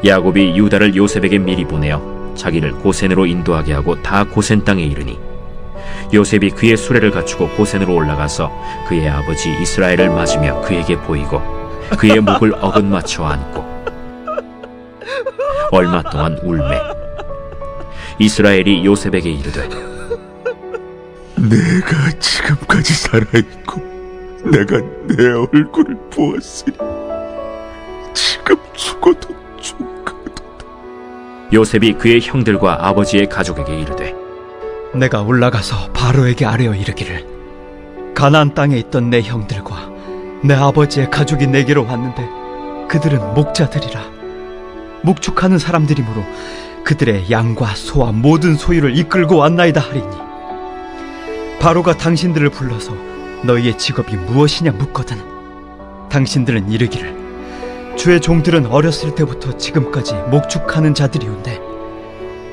야곱이 유다를 요셉에게 미리 보내어 자기를 고센으로 인도하게 하고 다 고센 땅에 이르니 요셉이 그의 수레를 갖추고 고센으로 올라가서 그의 아버지 이스라엘을 맞으며 그에게 보이고 그의 목을 어긋맞춰 안고 얼마 동안 울매 이스라엘이 요셉에게 이르되 내가 지금까지 살아있고 내가 내 얼굴을 보았으니 지금 죽어도 좋거든. 요셉이 그의 형들과 아버지의 가족에게 이르되 내가 올라가서 바로에게 아뢰어 이르기를 가나안 땅에 있던 내 형들과 내 아버지의 가족이 내게로 왔는데 그들은 목자들이라 목축하는 사람들이므로 그들의 양과 소와 모든 소유를 이끌고 왔나이다 하리니 바로가 당신들을 불러서 너희의 직업이 무엇이냐 묻거든 당신들은 이르기를 주의 종들은 어렸을 때부터 지금까지 목축하는 자들이온데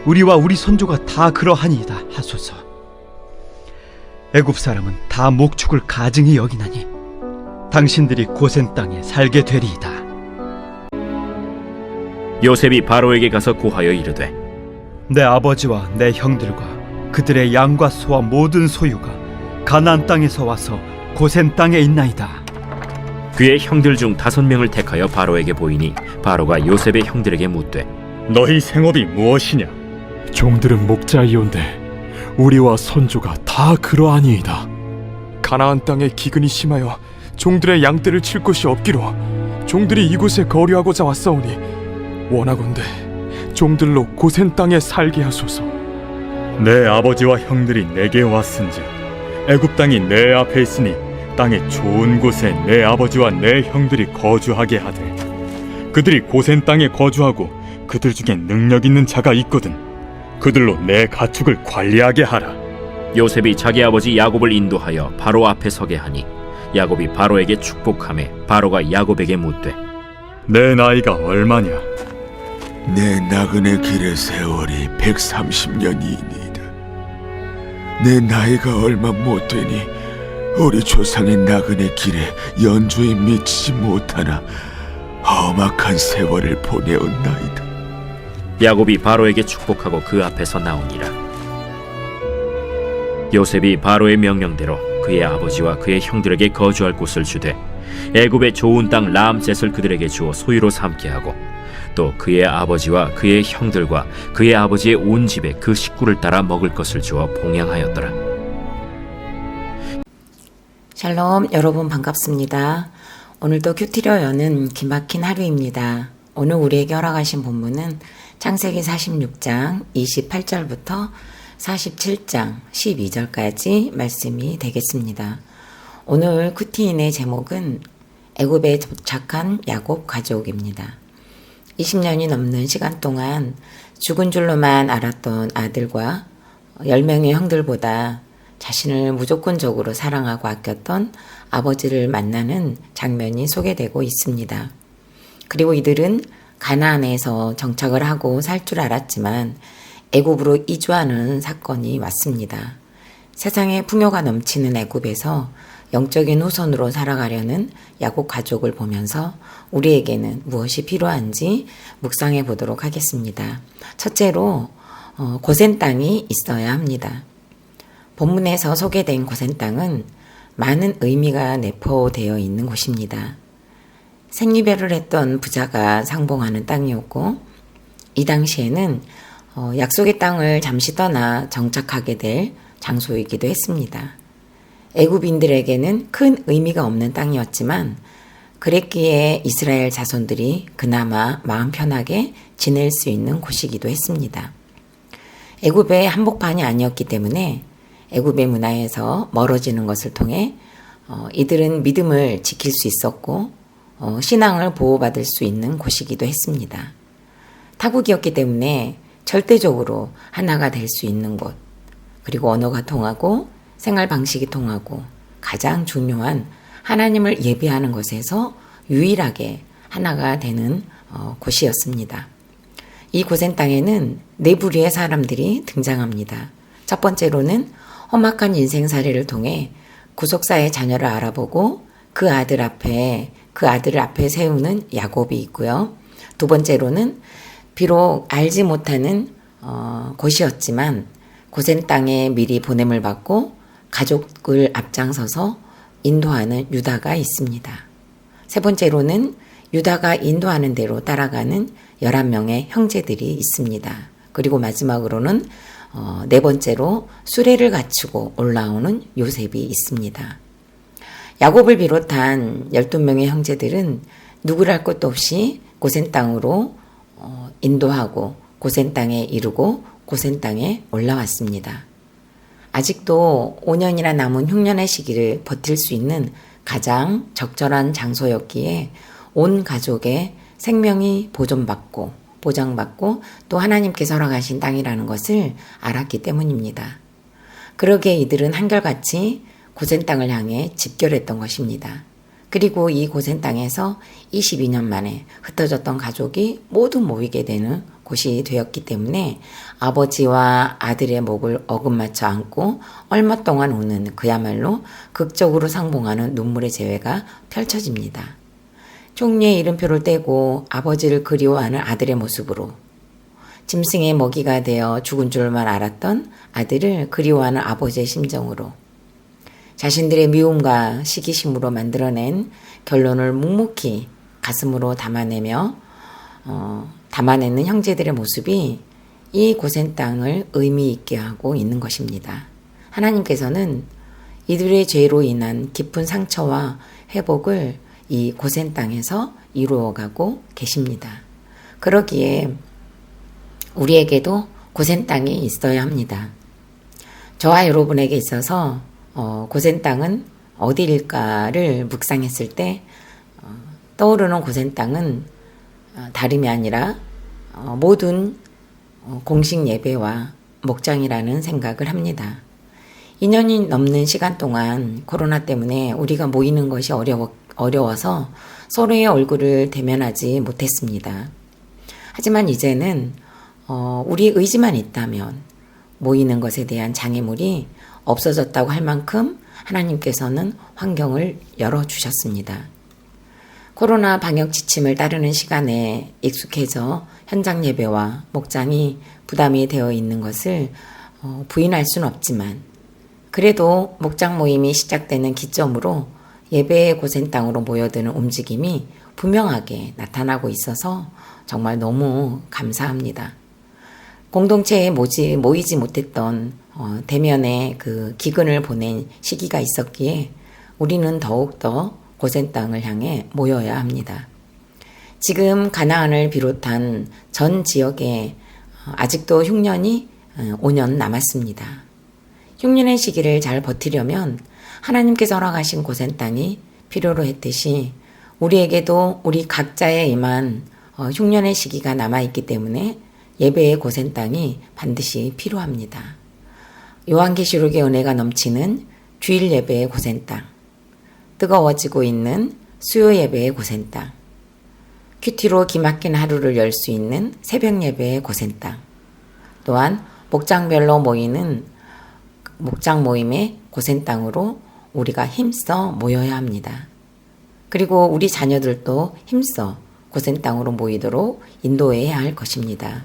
우리와 우리 손조가 다 그러하니이다 하소서. 애굽 사람은 다 목축을 가증히 여기나니 당신들이 고센 땅에 살게 되리이다. 요셉이 바로에게 가서 고하여 이르되 내 아버지와 내 형들과 그들의 양과 소와 모든 소유가 가나안 땅에서 와서 고센 땅에 있나이다. 그의 형들 중 5명을 택하여 바로에게 보이니 바로가 요셉의 형들에게 묻되 너희 생업이 무엇이냐? 종들은 목자이온데 우리와 손주가 다 그러하니이다. 가나안 땅에 기근이 심하여 종들의 양떼를 칠 곳이 없기로 종들이 이곳에 거류하고자 왔사오니 원하건대 종들로 고센 땅에 살게 하소서. 내 아버지와 형들이 내게 왔은즉 애굽 땅이 내 앞에 있으니 땅의 좋은 곳에 내 아버지와 내 형들이 거주하게 하되 그들이 고센 땅에 거주하고 그들 중에 능력 있는 자가 있거든 그들로 내 가축을 관리하게 하라. 요셉이 자기 아버지 야곱을 인도하여 바로 앞에 서게 하니 야곱이 바로에게 축복하매 바로가 야곱에게 묻되 내 나이가 얼마냐? 내 나그네 길의 세월이 130년이니이다. 내 나이가 얼마 못되니 우리 조상의 나그네 길에 연주에 미치지 못하나 험악한 세월을 보내었나이다. 야곱이 바로에게 축복하고 그 앞에서 나오니라. 요셉이 바로의 명령대로 그의 아버지와 그의 형들에게 거주할 곳을 주되 애굽의 좋은 땅 라암셋을 그들에게 주어 소유로 삼게 하고 또 그의 아버지와 그의 형들과 그의 아버지의 온 집에 그 식구를 따라 먹을 것을 주어 봉양하였더라. 샬롬, 여러분 반갑습니다. 오늘도 큐티로 여는 기막힌 하루입니다. 오늘 우리에게 허락하신 본문은 창세기 46장 28절부터 47장 12절까지 말씀이 되겠습니다. 오늘 큐티인의 제목은 애굽에 도착한 야곱 가족입니다. 20년이 넘는 시간 동안 죽은 줄로만 알았던 아들과 10명의 형들보다 자신을 무조건적으로 사랑하고 아꼈던 아버지를 만나는 장면이 소개되고 있습니다. 그리고 이들은 가나안에서 정착을 하고 살 줄 알았지만 애굽으로 이주하는 사건이 왔습니다. 세상에 풍요가 넘치는 애굽에서 영적인 후손으로 살아가려는 야곱 가족을 보면서 우리에게는 무엇이 필요한지 묵상해 보도록 하겠습니다. 첫째로 고센 땅이 있어야 합니다. 본문에서 소개된 고센 땅은 많은 의미가 내포되어 있는 곳입니다. 생리배를 했던 부자가 상봉하는 땅이었고 이 당시에는 약속의 땅을 잠시 떠나 정착하게 될 장소이기도 했습니다. 애굽인들에게는 큰 의미가 없는 땅이었지만 그랬기에 이스라엘 자손들이 그나마 마음 편하게 지낼 수 있는 곳이기도 했습니다. 애굽의 한복판이 아니었기 때문에 애굽의 문화에서 멀어지는 것을 통해 이들은 믿음을 지킬 수 있었고 신앙을 보호받을 수 있는 곳이기도 했습니다. 타국이었기 때문에 절대적으로 하나가 될 수 있는 곳, 그리고 언어가 통하고 생활 방식이 통하고 가장 중요한 하나님을 예배하는 것에서 유일하게 하나가 되는 곳이었습니다. 이 고센 땅에는 네 부류의 사람들이 등장합니다. 첫 번째로는 험악한 인생살이를 통해 구속사의 자녀를 알아보고 그 아들을 앞에 세우는 야곱이 있고요. 두 번째로는 비록 알지 못하는 곳이었지만 고센 땅에 미리 보냄을 받고 가족을 앞장서서 인도하는 유다가 있습니다. 세 번째로는 유다가 인도하는 대로 따라가는 11명의 형제들이 있습니다. 그리고 마지막으로는 네 번째로 수레를 갖추고 올라오는 요셉이 있습니다. 야곱을 비롯한 12명의 형제들은 누구랄 것도 없이 고센 땅으로 인도하고 고센 땅에 이르고 고센 땅에 올라왔습니다. 아직도 5년이나 남은 흉년의 시기를 버틸 수 있는 가장 적절한 장소였기에 온 가족의 생명이 보장받고 또 하나님께서 허락하신 땅이라는 것을 알았기 때문입니다. 그러기에 이들은 한결같이 고센 땅을 향해 집결했던 것입니다. 그리고 이 고센 땅에서 22년 만에 흩어졌던 가족이 모두 모이게 되는 곳이 되었기 때문에 아버지와 아들의 목을 어긋맞춰 안고 얼마 동안 우는 그야말로 극적으로 상봉하는 눈물의 재회가 펼쳐집니다. 종리에 이름표를 떼고 아버지를 그리워하는 아들의 모습으로, 짐승의 먹이가 되어 죽은 줄만 알았던 아들을 그리워하는 아버지의 심정으로, 자신들의 미움과 시기심으로 만들어낸 결론을 묵묵히 가슴으로 담아내는 형제들의 모습이 이 고센 땅을 의미 있게 하고 있는 것입니다. 하나님께서는 이들의 죄로 인한 깊은 상처와 회복을 이 고센 땅에서 이루어가고 계십니다. 그러기에 우리에게도 고센 땅이 있어야 합니다. 저와 여러분에게 있어서 고센 땅은 어디일까를 묵상했을 때 떠오르는 고센 땅은 다름이 아니라 모든 공식 예배와 목장이라는 생각을 합니다. 2년이 넘는 시간 동안 코로나 때문에 우리가 모이는 것이 어려워서 서로의 얼굴을 대면하지 못했습니다. 하지만 이제는 우리 의지만 있다면 모이는 것에 대한 장애물이 없어졌다고 할 만큼 하나님께서는 환경을 열어주셨습니다. 코로나 방역 지침을 따르는 시간에 익숙해져 현장 예배와 목장이 부담이 되어 있는 것을 부인할 수는 없지만 그래도 목장 모임이 시작되는 기점으로 예배의 고센 땅으로 모여드는 움직임이 분명하게 나타나고 있어서 정말 너무 감사합니다. 공동체에 모이지 못했던 대면에 그 기근을 보낸 시기가 있었기에 우리는 더욱더 고센 땅을 향해 모여야 합니다. 지금 가나안을 비롯한 전 지역에 아직도 흉년이 5년 남았습니다. 흉년의 시기를 잘 버티려면 하나님께서 허락하신 고센 땅이 필요로 했듯이 우리에게도 우리 각자에 임한 흉년의 시기가 남아있기 때문에 예배의 고센 땅이 반드시 필요합니다. 요한계시록의 은혜가 넘치는 주일 예배의 고센 땅, 뜨거워지고 있는 수요 예배의 고센 땅, 큐티로 기막힌 하루를 열 수 있는 새벽 예배의 고센 땅, 또한 목장별로 모이는 목장 모임의 고센 땅으로 우리가 힘써 모여야 합니다. 그리고 우리 자녀들도 힘써 고센 땅으로 모이도록 인도해야 할 것입니다.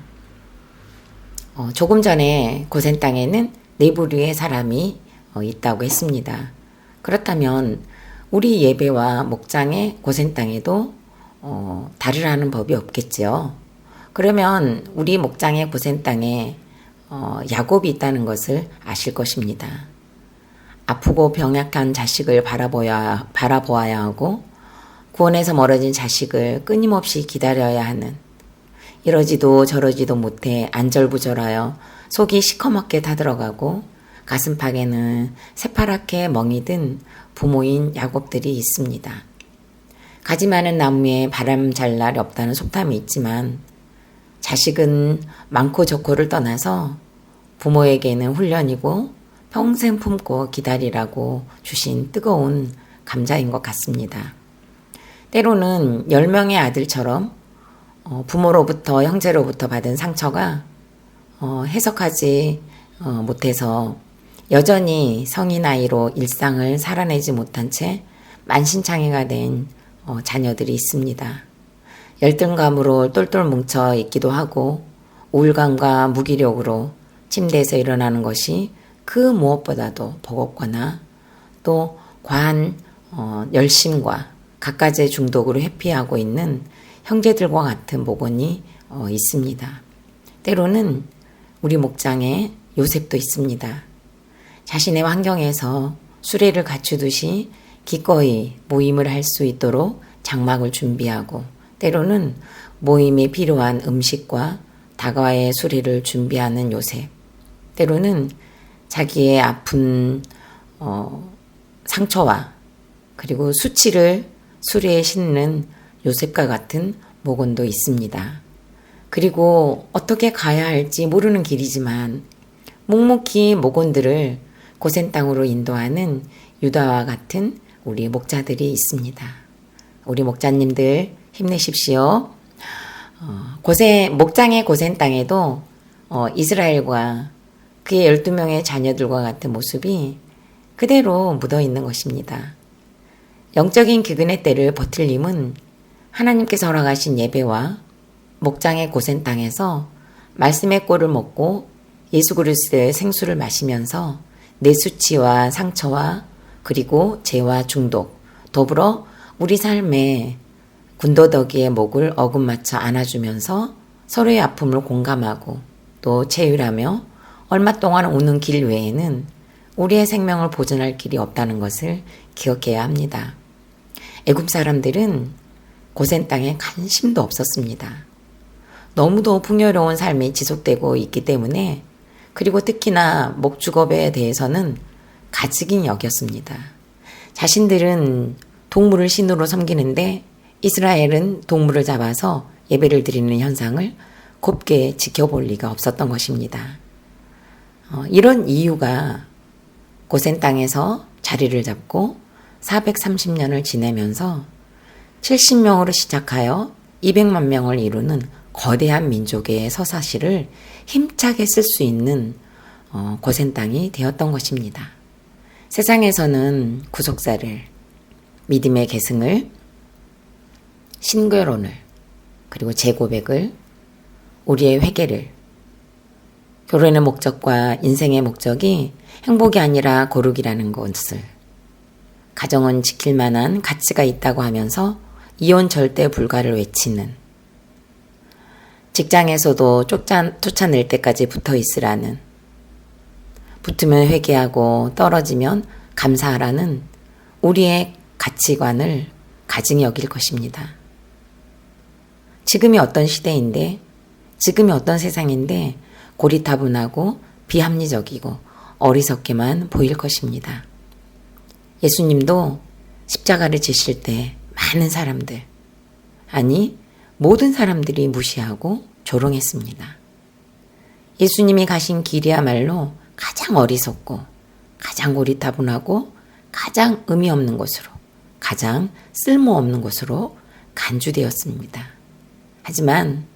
조금 전에 고센 땅에는 4부류의 사람이 있다고 했습니다. 그렇다면 우리 예배와 목장의 고센 땅에도 다르라는 법이 없겠죠. 그러면 우리 목장의 고센 땅에 야곱이 있다는 것을 아실 것입니다. 아프고 병약한 자식을 바라보아야 하고 구원에서 멀어진 자식을 끊임없이 기다려야 하는, 이러지도 저러지도 못해 안절부절하여 속이 시커멓게 타들어가고 가슴팍에는 새파랗게 멍이 든 부모인 야곱들이 있습니다. 가지 많은 나무에 바람 잘 날 없다는 속담이 있지만 자식은 많고 적고를 떠나서 부모에게는 훈련이고 평생 품고 기다리라고 주신 뜨거운 감자인 것 같습니다. 때로는 10명의 아들처럼 부모로부터 형제로부터 받은 상처가 해석하지 못해서 여전히 성인 나이로 일상을 살아내지 못한 채 만신창이가 된 자녀들이 있습니다. 열등감으로 똘똘 뭉쳐 있기도 하고 우울감과 무기력으로 침대에서 일어나는 것이 그 무엇보다도 버겁거나 또 과한 열심과 갖가지의 중독으로 회피하고 있는 형제들과 같은 목원이 있습니다. 때로는 우리 목장에 요셉도 있습니다. 자신의 환경에서 수레를 갖추듯이 기꺼이 모임을 할 수 있도록 장막을 준비하고 때로는 모임에 필요한 음식과 다과의 수레를 준비하는 요셉, 때로는 자기의 아픈 상처와 그리고 수치를 수레에 싣는 요셉과 같은 목원도 있습니다. 그리고 어떻게 가야 할지 모르는 길이지만 묵묵히 목원들을 고센 땅으로 인도하는 유다와 같은 우리 목자들이 있습니다. 우리 목자님들 힘내십시오. 목장의 고센 땅에도 이스라엘과 그의 12명의 자녀들과 같은 모습이 그대로 묻어 있는 것입니다. 영적인 기근의 때를 버틸림은 하나님께서 허락하신 예배와 목장의 고센 땅에서 말씀의 꼴을 먹고 예수 그리스도의 생수를 마시면서 내 수치와 상처와 그리고 죄와 중독, 더불어 우리 삶의 군더더기의 목을 어긋맞춰 안아주면서 서로의 아픔을 공감하고 또 체휼하며 얼마 동안 오는 길 외에는 우리의 생명을 보존할 길이 없다는 것을 기억해야 합니다. 애굽 사람들은 고센 땅에 관심도 없었습니다. 너무도 풍요로운 삶이 지속되고 있기 때문에 그리고 특히나 목축업에 대해서는 가증히 여겼습니다. 자신들은 동물을 신으로 섬기는데 이스라엘은 동물을 잡아서 예배를 드리는 현상을 곱게 지켜볼 리가 없었던 것입니다. 이런 이유가 고센 땅에서 자리를 잡고 430년을 지내면서 70명으로 시작하여 200만 명을 이루는 거대한 민족의 서사시를 힘차게 쓸 수 있는 고센 땅이 되었던 것입니다. 세상에서는 구속사를, 믿음의 계승을, 신결혼을, 그리고 재고백을, 우리의 회개를, 결혼의 목적과 인생의 목적이 행복이 아니라 고르기라는 것을, 가정은 지킬 만한 가치가 있다고 하면서 이혼 절대 불가를 외치는, 직장에서도 쫓아낼 때까지 붙어 있으라는, 붙으면 회개하고 떨어지면 감사하라는 우리의 가치관을 가증히 여길 것입니다. 지금이 어떤 시대인데, 지금이 어떤 세상인데 고리타분하고 비합리적이고 어리석게만 보일 것입니다. 예수님도 십자가를 지실 때 많은 사람들, 아니 모든 사람들이 무시하고 조롱했습니다. 예수님이 가신 길이야말로 가장 어리석고 가장 고리타분하고 가장 의미 없는 곳으로, 가장 쓸모없는 곳으로 간주되었습니다. 하지만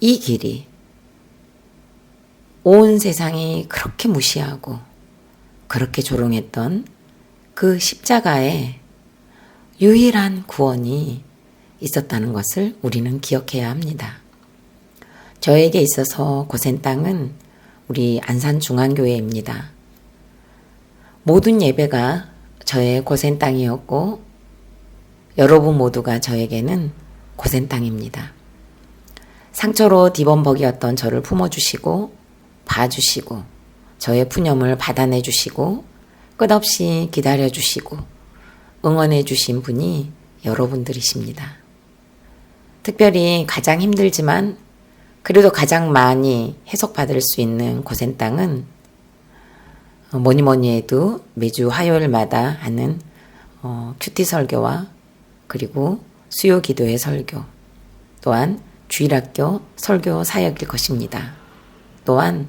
이 길이 온 세상이 그렇게 무시하고 그렇게 조롱했던 그 십자가에 유일한 구원이 있었다는 것을 우리는 기억해야 합니다. 저에게 있어서 고센 땅은 우리 안산중앙교회입니다. 모든 예배가 저의 고센 땅이었고 여러분 모두가 저에게는 고센 땅입니다. 상처로 디범벅이었던 저를 품어주시고 봐주시고 저의 푸념을 받아내주시고 끝없이 기다려주시고 응원해주신 분이 여러분들이십니다. 특별히 가장 힘들지만 그래도 가장 많이 해석받을 수 있는 고센 땅은 뭐니 해도 매주 화요일마다 하는 큐티 설교와 그리고 수요 기도의 설교, 또한 주일학교 설교 사역일 것입니다. 또한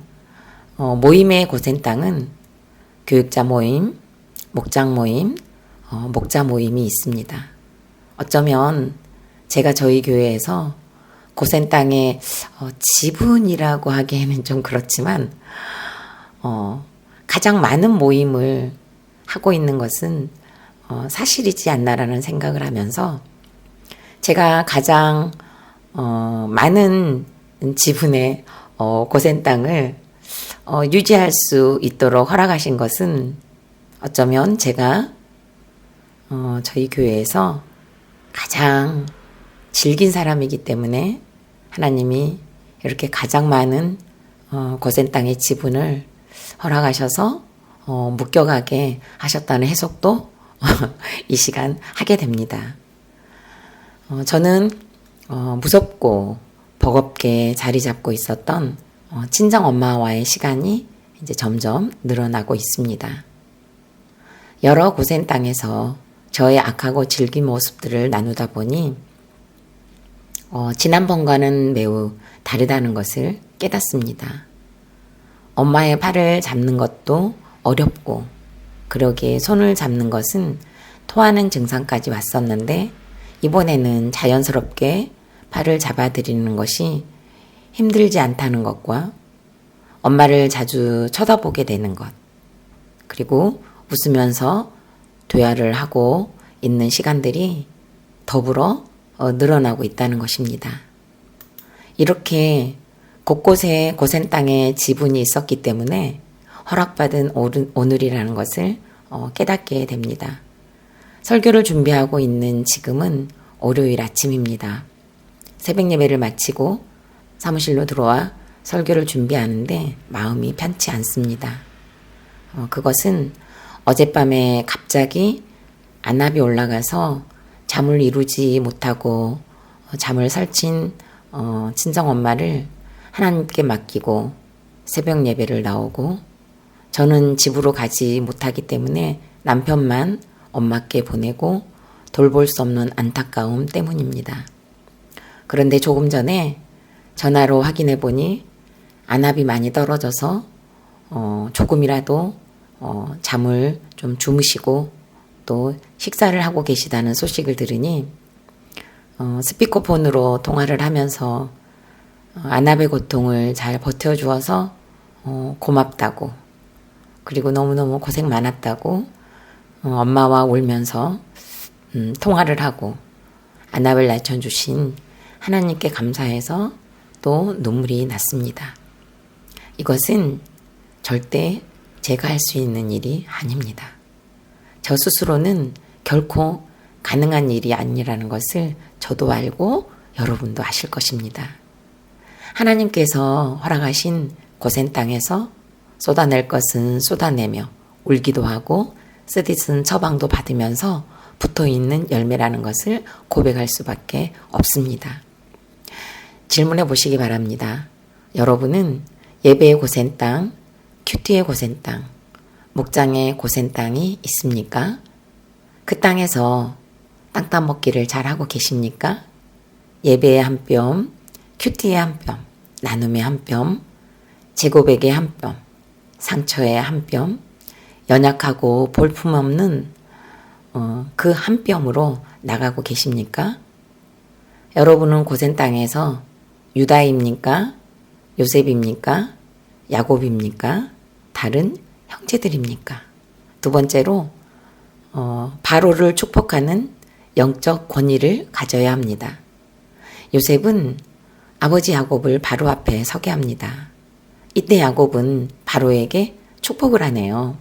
모임의 고센 땅은 교육자 모임, 목장 모임, 목자 모임이 있습니다. 어쩌면 제가 저희 교회에서 고센 땅의 지분이라고 하기에는 좀 그렇지만 가장 많은 모임을 하고 있는 것은 사실이지 않나라는 생각을 하면서 제가 가장 많은 지분의 고센 땅을 유지할 수 있도록 허락하신 것은 어쩌면 제가 저희 교회에서 가장 질긴 사람이기 때문에 하나님이 이렇게 가장 많은 고센 땅의 지분을 허락하셔서 묶여가게 하셨다는 해석도 이 시간 하게 됩니다. 저는 무섭고 버겁게 자리 잡고 있었던 친정 엄마와의 시간이 이제 점점 늘어나고 있습니다. 여러 고센 땅에서 저의 악하고 질긴 모습들을 나누다 보니 지난번과는 매우 다르다는 것을 깨닫습니다. 엄마의 팔을 잡는 것도 어렵고 그러기에 손을 잡는 것은 토하는 증상까지 왔었는데 이번에는 자연스럽게 팔을 잡아드리는 것이 힘들지 않다는 것과 엄마를 자주 쳐다보게 되는 것, 그리고 웃으면서 대화를 하고 있는 시간들이 더불어 늘어나고 있다는 것입니다. 이렇게 곳곳에 고센 땅에 지분이 있었기 때문에 허락받은 오늘이라는 것을 깨닫게 됩니다. 설교를 준비하고 있는 지금은 월요일 아침입니다. 새벽 예배를 마치고 사무실로 들어와 설교를 준비하는데 마음이 편치 않습니다. 그것은 어젯밤에 갑자기 안압이 올라가서 잠을 이루지 못하고 잠을 설친 친정엄마를 하나님께 맡기고 새벽 예배를 나오고 저는 집으로 가지 못하기 때문에 남편만 엄마께 보내고 돌볼 수 없는 안타까움 때문입니다. 그런데 조금 전에 전화로 확인해 보니 안압이 많이 떨어져서 조금이라도 잠을 좀 주무시고 또 식사를 하고 계시다는 소식을 들으니 스피커폰으로 통화를 하면서 안압의 고통을 잘 버텨주어서 고맙다고, 그리고 너무너무 고생 많았다고 엄마와 울면서 통화를 하고 안압을 낮춰주신 하나님께 감사해서 또 눈물이 났습니다. 이것은 절대 제가 할 수 있는 일이 아닙니다. 저 스스로는 결코 가능한 일이 아니라는 것을 저도 알고 여러분도 아실 것입니다. 하나님께서 허락하신 고센 땅에서 쏟아낼 것은 쏟아내며 울기도 하고 쓰디쓴 처방도 받으면서 붙어있는 열매라는 것을 고백할 수밖에 없습니다. 질문해 보시기 바랍니다. 여러분은 예배의 고센 땅, 큐티의 고센 땅, 목장의 고센 땅이 있습니까? 그 땅에서 땅 따먹기를 잘하고 계십니까? 예배의 한 뼘, 큐티의 한 뼘, 나눔의 한 뼘, 제고백의 한 뼘, 상처의 한 뼘, 연약하고 볼품없는 그 한 뼘으로 나가고 계십니까? 여러분은 고센 땅에서 유다입니까? 요셉입니까? 야곱입니까? 다른 형제들입니까? 두 번째로 바로를 축복하는 영적 권위를 가져야 합니다. 요셉은 아버지 야곱을 바로 앞에 서게 합니다. 이때 야곱은 바로에게 축복을 하네요.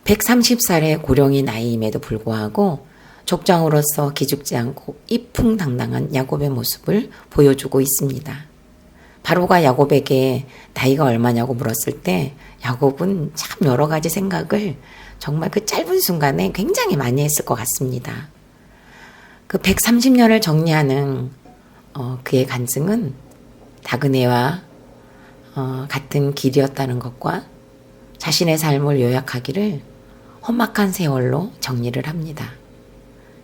130살의 고령의 나이임에도 불구하고 족장으로서 기죽지 않고 이풍당당한 야곱의 모습을 보여주고 있습니다. 바로가 야곱에게 나이가 얼마냐고 물었을 때 야곱은 참 여러 가지 생각을 정말 그 짧은 순간에 굉장히 많이 했을 것 같습니다. 그 130년을 정리하는 그의 간증은 나그네와 같은 길이었다는 것과 자신의 삶을 요약하기를 험악한 세월로 정리를 합니다.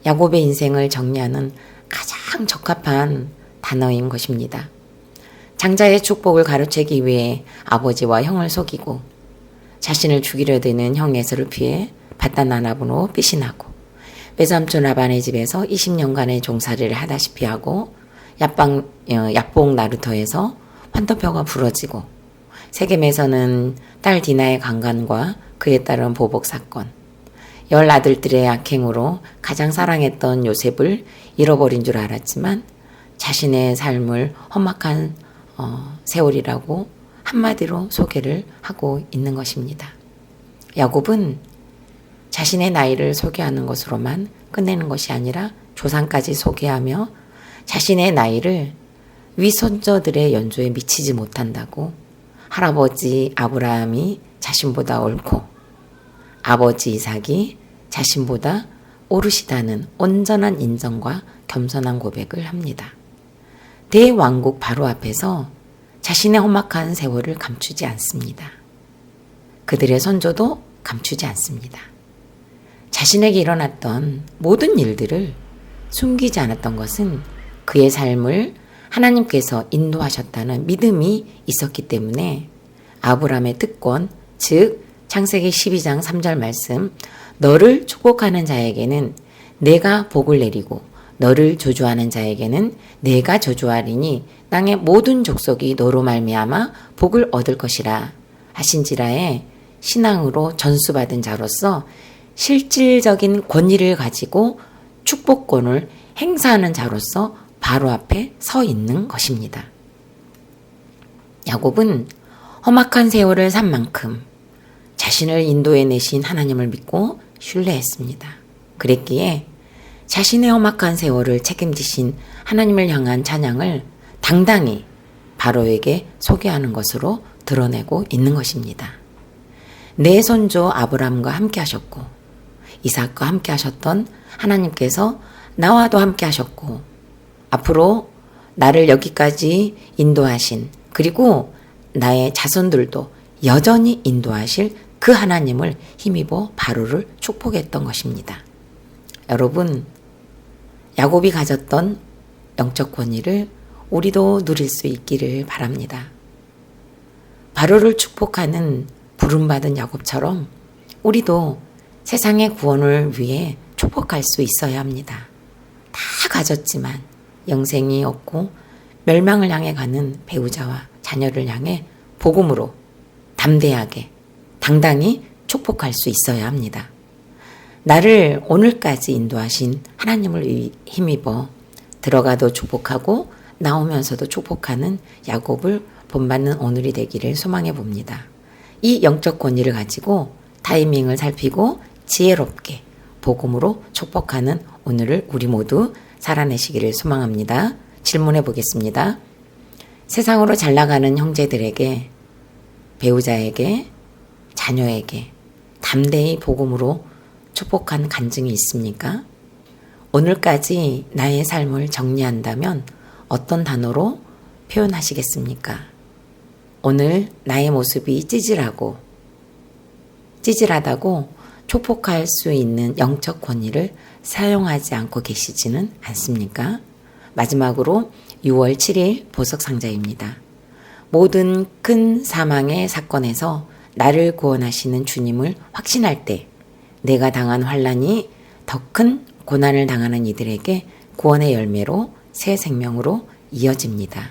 야곱의 인생을 정리하는 가장 적합한 단어인 것입니다. 장자의 축복을 가로채기 위해 아버지와 형을 속이고 자신을 죽이려 드는 형 에서를 피해 바단-아람으로 피신하고 외삼촌 라반의 집에서 20년간의 종살이를 하다시피 하고 야복 나루터에서 환터표가 부러지고 세겜에서는 딸 디나의 강간과 그에 따른 보복 사건, 아들들의 악행으로 가장 사랑했던 요셉을 잃어버린 줄 알았지만 자신의 삶을 험악한 세월이라고 한마디로 소개를 하고 있는 것입니다. 야곱은 자신의 나이를 소개하는 것으로만 끝내는 것이 아니라 조상까지 소개하며 자신의 나이를 위손자들의 연조에 미치지 못한다고, 할아버지 아브라함이 자신보다 옳고 아버지 이삭이 자신보다 오르시다는 온전한 인정과 겸손한 고백을 합니다. 대왕국 바로 앞에서 자신의 험악한 세월을 감추지 않습니다. 그들의 선조도 감추지 않습니다. 자신에게 일어났던 모든 일들을 숨기지 않았던 것은 그의 삶을 하나님께서 인도하셨다는 믿음이 있었기 때문에 아브라함의 특권, 즉 창세기 12장 3절 말씀, 너를 축복하는 자에게는 내가 복을 내리고 너를 저주하는 자에게는 내가 저주하리니 땅의 모든 족속이 너로 말미암아 복을 얻을 것이라 하신지라에, 신앙으로 전수받은 자로서 실질적인 권위를 가지고 축복권을 행사하는 자로서 바로 앞에 서 있는 것입니다. 야곱은 험악한 세월을 산 만큼 자신을 인도해 내신 하나님을 믿고 신뢰했습니다. 그랬기에 자신의 험악한 세월을 책임지신 하나님을 향한 찬양을 당당히 바로에게 소개하는 것으로 드러내고 있는 것입니다. 내 손조 아브라함과 함께 하셨고 이삭과 함께 하셨던 하나님께서 나와도 함께 하셨고 앞으로 나를 여기까지 인도하신, 그리고 나의 자손들도 여전히 인도하실 그 하나님을 힘입어 바로를 축복했던 것입니다. 여러분, 야곱이 가졌던 영적 권위를 우리도 누릴 수 있기를 바랍니다. 바로를 축복하는 부름받은 야곱처럼 우리도 세상의 구원을 위해 축복할 수 있어야 합니다. 다 가졌지만 영생이 없고 멸망을 향해 가는 배우자와 자녀를 향해 복음으로 담대하게 당당히 축복할 수 있어야 합니다. 나를 오늘까지 인도하신 하나님을 힘입어 들어가도 축복하고 나오면서도 축복하는 야곱을 본받는 오늘이 되기를 소망해 봅니다. 이 영적 권위를 가지고 타이밍을 살피고 지혜롭게 복음으로 축복하는 오늘을 우리 모두 살아내시기를 소망합니다. 질문해 보겠습니다. 세상으로 잘 나가는 형제들에게, 배우자에게, 자녀에게 담대히 복음으로 축복한 간증이 있습니까? 오늘까지 나의 삶을 정리한다면 어떤 단어로 표현하시겠습니까? 오늘 나의 모습이 찌질하다고 축복할 수 있는 영적 권위를 사용하지 않고 계시지는 않습니까? 마지막으로 6월 7일 보석상자입니다. 모든 큰 사망의 사건에서 나를 구원하시는 주님을 확신할 때 내가 당한 환난이 더 큰 고난을 당하는 이들에게 구원의 열매로 새 생명으로 이어집니다.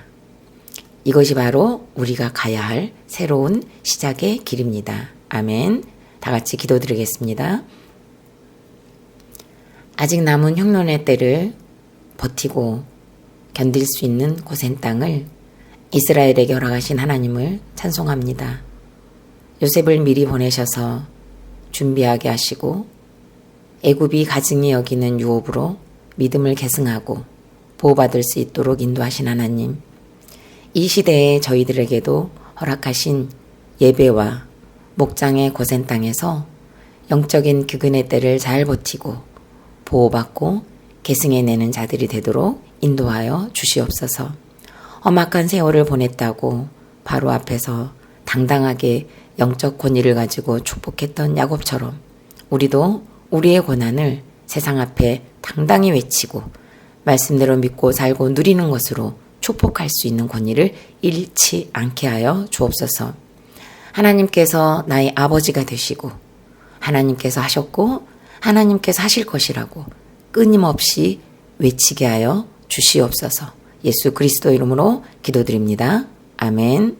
이것이 바로 우리가 가야 할 새로운 시작의 길입니다. 아멘. 다 같이 기도드리겠습니다. 아직 남은 흉년의 때를 버티고 견딜 수 있는 고센 땅을 이스라엘에게 허락하신 하나님을 찬송합니다. 요셉을 미리 보내셔서 준비하게 하시고 애굽이 가증히 여기는 유업으로 믿음을 계승하고 보호받을 수 있도록 인도하신 하나님, 이 시대에 저희들에게도 허락하신 예배와 목장의 고센 땅에서 영적인 기근의 때를 잘 버티고 보호받고 계승해내는 자들이 되도록 인도하여 주시옵소서. 험악한 세월을 보냈다고 바로 앞에서 당당하게 영적 권위를 가지고 축복했던 야곱처럼 우리도 우리의 고난을 세상 앞에 당당히 외치고 말씀대로 믿고 살고 누리는 것으로 축복할 수 있는 권위를 잃지 않게 하여 주옵소서. 하나님께서 나의 아버지가 되시고 하나님께서 하셨고 하나님께서 하실 것이라고 끊임없이 외치게 하여 주시옵소서. 예수 그리스도 이름으로 기도드립니다. 아멘.